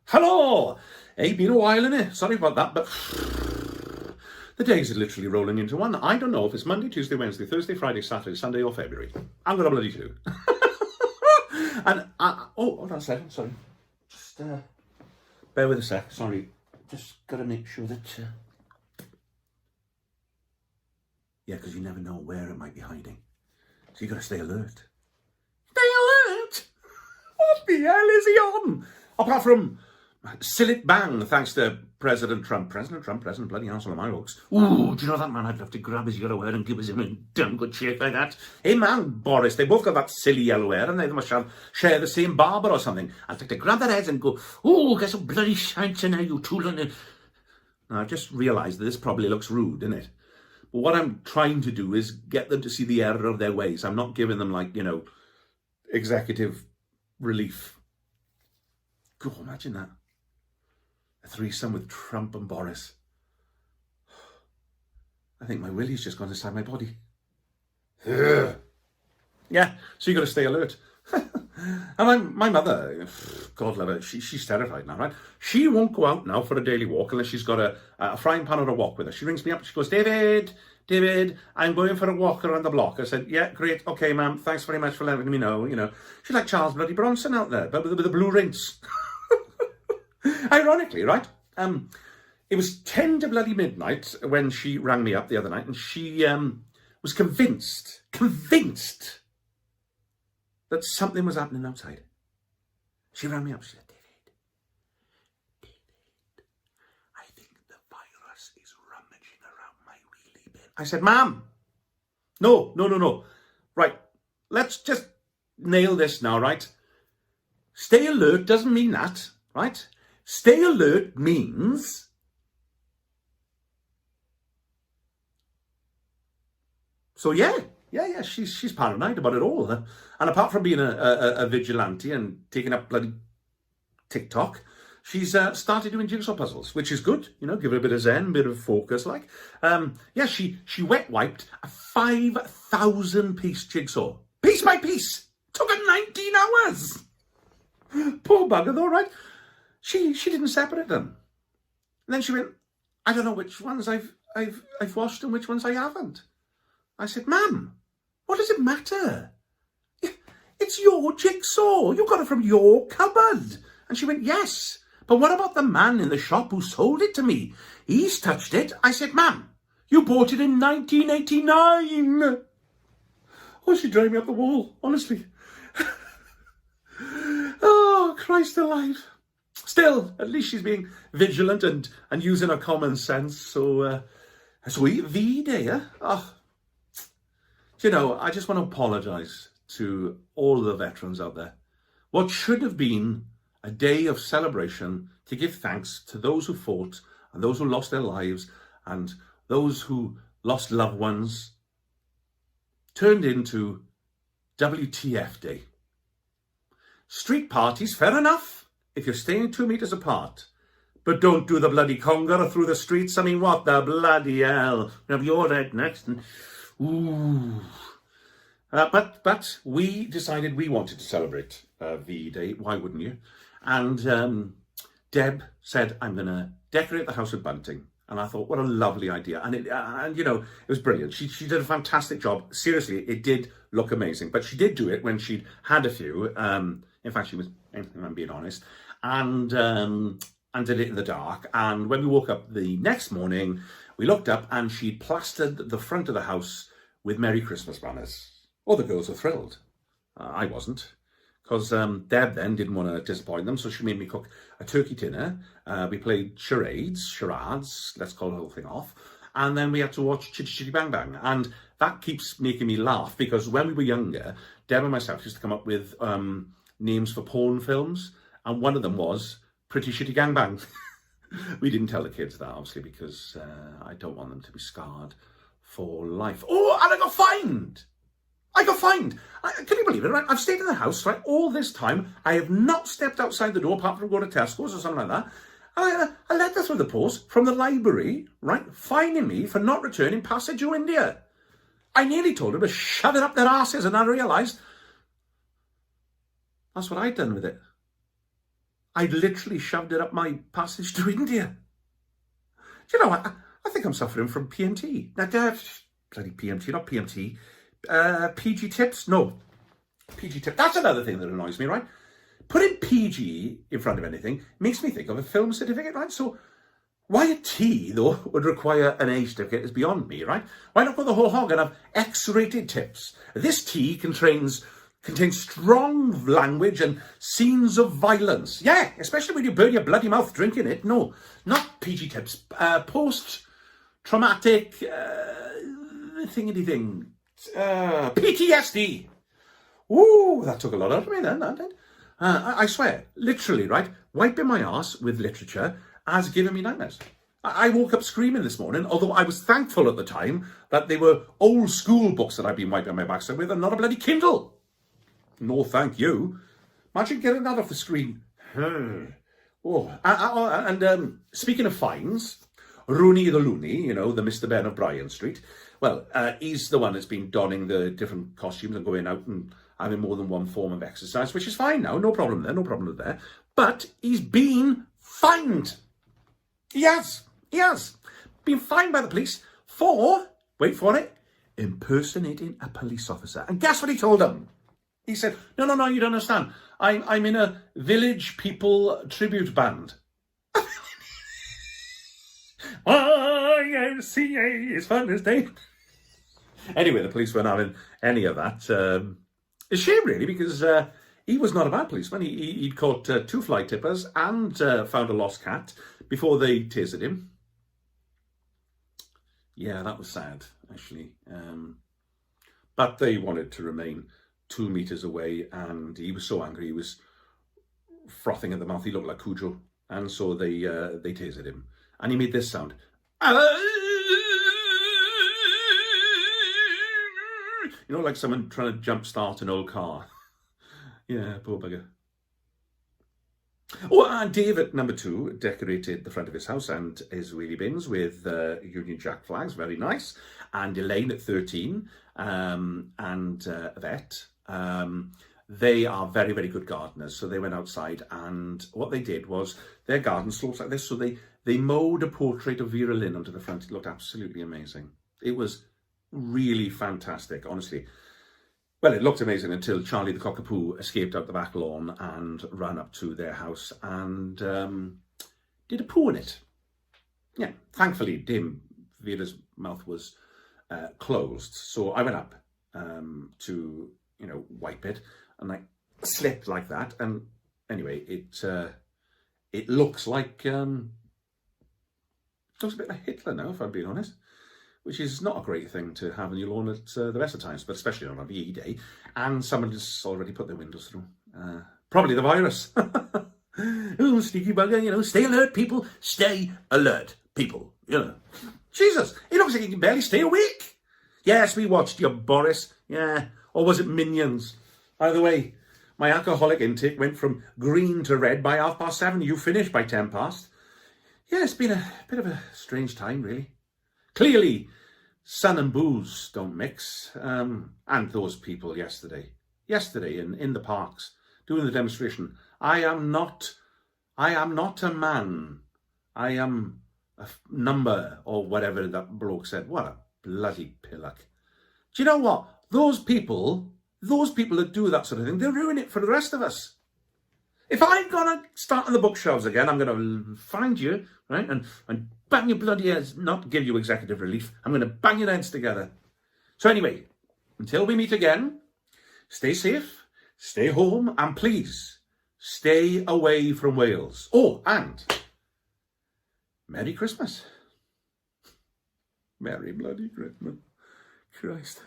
Hello! Hey, been a while, innit? Sorry about that, but the days are literally rolling into one. I don't know if it's Monday, Tuesday, Wednesday, Thursday, Friday, Saturday, Sunday, or February. I'm gonna bloody do. And hold on a second. Sorry, just bear with a sec. Sorry, just gotta make sure that yeah, because you never know where it might be hiding, so you gotta stay alert. Stay alert. What the hell is he on? Apart from Sillet Bang, thanks to President Trump. President bloody arsehole of my hooks. Ooh, do you know that man? I'd love to grab his yellow hair and give him a damn good shake like that. Hey man, Boris, they both got that silly yellow hair and they must share the same barber or something. I'd like to grab their heads and go, ooh, get some bloody shine tonight, you two. Now, I've just realised that this probably looks rude, innit? But what I'm trying to do is get them to see the error of their ways. I'm not giving them, like, executive relief. God, imagine that. A threesome with Trump and Boris. I think my willy's just gone inside my body. Ugh. Yeah, so you got to stay alert. And my mother, God love her, she's terrified now, right? She won't go out now for a daily walk unless she's got a frying pan or a wok with her. She rings me up, she goes, David, I'm going for a walk around the block. I said, yeah, great, okay, ma'am, thanks very much for letting me know. She's like Charles bloody Bronson out there, but with the blue rinse. Ironically, right? It was 10 to bloody midnight when she rang me up the other night, and she was convinced that something was happening outside. She rang me up. She said, David, I think the virus is rummaging around my wheelie bin. I said, ma'am, no. Right, let's just nail this now, right? Stay alert doesn't mean that, right? Stay alert means so yeah, she's paranoid about it all. And apart from being a vigilante and taking up bloody TikTok, she's started doing jigsaw puzzles, which is good, give her a bit of zen, bit of focus, like. She wet wiped a 5,000 piece jigsaw. Piece by piece. Took her 19 hours. Poor bugger though, right? She didn't separate them. And then she went, I don't know which ones I've washed and which ones I haven't. I said, ma'am, what does it matter? It's your jigsaw. You got it from your cupboard. And she went, yes, but what about the man in the shop who sold it to me? He's touched it. I said, ma'am, you bought it in 1989. Oh, she dragged me up the wall, honestly. Oh, Christ alive. Still, at least she's being vigilant and using her common sense. So V-Day, yeah? Oh, I just want to apologise to all the veterans out there. What should have been a day of celebration to give thanks to those who fought and those who lost their lives and those who lost loved ones turned into WTF Day. Street parties, fair enough, if you're staying 2 meters apart. But don't do the bloody conga through the streets. I mean, what the bloody hell? You have your head next and... Ooh. But we decided we wanted to celebrate VE Day. Why wouldn't you? And Deb said, I'm going to decorate the house with bunting. And I thought, what a lovely idea. And it was brilliant. She did a fantastic job. Seriously, it did look amazing. But she did do it when she'd had a few. In fact, she was, if I'm being honest, and did it in the dark. And when we woke up the next morning, we looked up and she'd plastered the front of the house with Merry Christmas banners. All the girls were thrilled. I wasn't, because Deb then didn't want to disappoint them, so she made me cook a turkey dinner. We played charades, let's call the whole thing off. And then we had to watch Chitty Chitty Bang Bang. And that keeps making me laugh, because when we were younger, Deb and myself used to come up with names for porn films, and one of them was Pretty Shitty Gang Bang. We didn't tell the kids that, obviously, because I don't want them to be scarred for life. Oh, and I got fined. Can you believe it, right? I've stayed in the house, right, all this time. I have not stepped outside the door, apart from going to Tesco's or something like that. And I letter through the post from the library, right, fining me for not returning Passage to India. I nearly told them to shove it up their asses, and I realised that's what I'd done with it. I'd literally shoved it up my passage to India. Do you know, I think I'm suffering from PMT. Now, bloody PMT, not PMT. PG tips? No. PG tip. That's another thing that annoys me, right? Putting PG in front of anything makes me think of a film certificate, right? So why a T, though, would require an A certificate is beyond me, right? Why not go the whole hog and have X-rated tips? This T contains strong language and scenes of violence. Yeah, especially when you burn your bloody mouth drinking it. No, not PG tips. Post-traumatic thingity-thing. PTSD. Ooh, that took a lot out of me then, that did. I swear, literally, right, wiping my arse with literature has given me nightmares. I woke up screaming this morning, although I was thankful at the time that they were old school books that I'd been wiping my backside with and not a bloody Kindle. No, thank you. Imagine getting that off the screen. Speaking of fines, Rooney the Looney, you know, the Mr. Ben of Bryan Street, well, he's the one that's been donning the different costumes and going out and having more than one form of exercise, which is fine now, no problem there, no problem there. But he's been fined. He has been fined by the police for, wait for it, impersonating a police officer. And guess what he told them? He said, no, you don't understand. I'm in a Village People tribute band. YMCA is fun as day. Anyway, the police weren't having any of that. It's a shame, really, because he was not a bad policeman. He'd caught 2 fly tippers and found a lost cat before they tasered him. Yeah, that was sad, actually. But they wanted to remain 2 meters away, and he was so angry, he was frothing at the mouth. He looked like Cujo, and so they tasered him, and he made this sound. You know, like someone trying to jump-start an old car. Yeah, poor bugger. Oh, and David, number 2, decorated the front of his house and his wheelie bins with Union Jack flags. Very nice. And Elaine at 13 and Yvette, they are very, very good gardeners. So they went outside, and what they did was their garden slopes like this. So they mowed a portrait of Vera Lynn onto the front. It looked absolutely amazing. It was really fantastic, honestly. Well, it looked amazing until Charlie the Cockapoo escaped out the back lawn and ran up to their house and did a poo in it. Yeah, thankfully, Vera's mouth was closed. So I went up to, you know, wipe it, and I slipped like that. And anyway, it looks like, looks a bit like Hitler now, if I'm being honest. Which is not a great thing to have in your lawn at the best of times, but especially on a VE day. And someone has already put their windows through. Probably the virus. Oh, sneaky bugger, you know. Stay alert, people. Stay alert, people. You know. Jesus, it looks like he can barely stay awake. Yes, we watched your Boris. Yeah. Or was it Minions? Either way, my alcoholic intake went from green to red by 7:30. You finished by 10 past. Yeah, it's been a bit of a strange time, really. Clearly, sun and booze don't mix. And those people yesterday in the parks doing the demonstration. I am not a man. I am a number, or whatever that bloke said. What a bloody pillock. Do you know what? Those people that do that sort of thing, they ruin it for the rest of us. If I'm going to start on the bookshelves again, I'm going to find you, right, and bang your bloody heads, not give you executive relief. I'm going to bang your heads together. So anyway, until we meet again, stay safe, stay home, and please, stay away from Wales. Oh, and Merry Christmas. Merry bloody Christmas. Christ.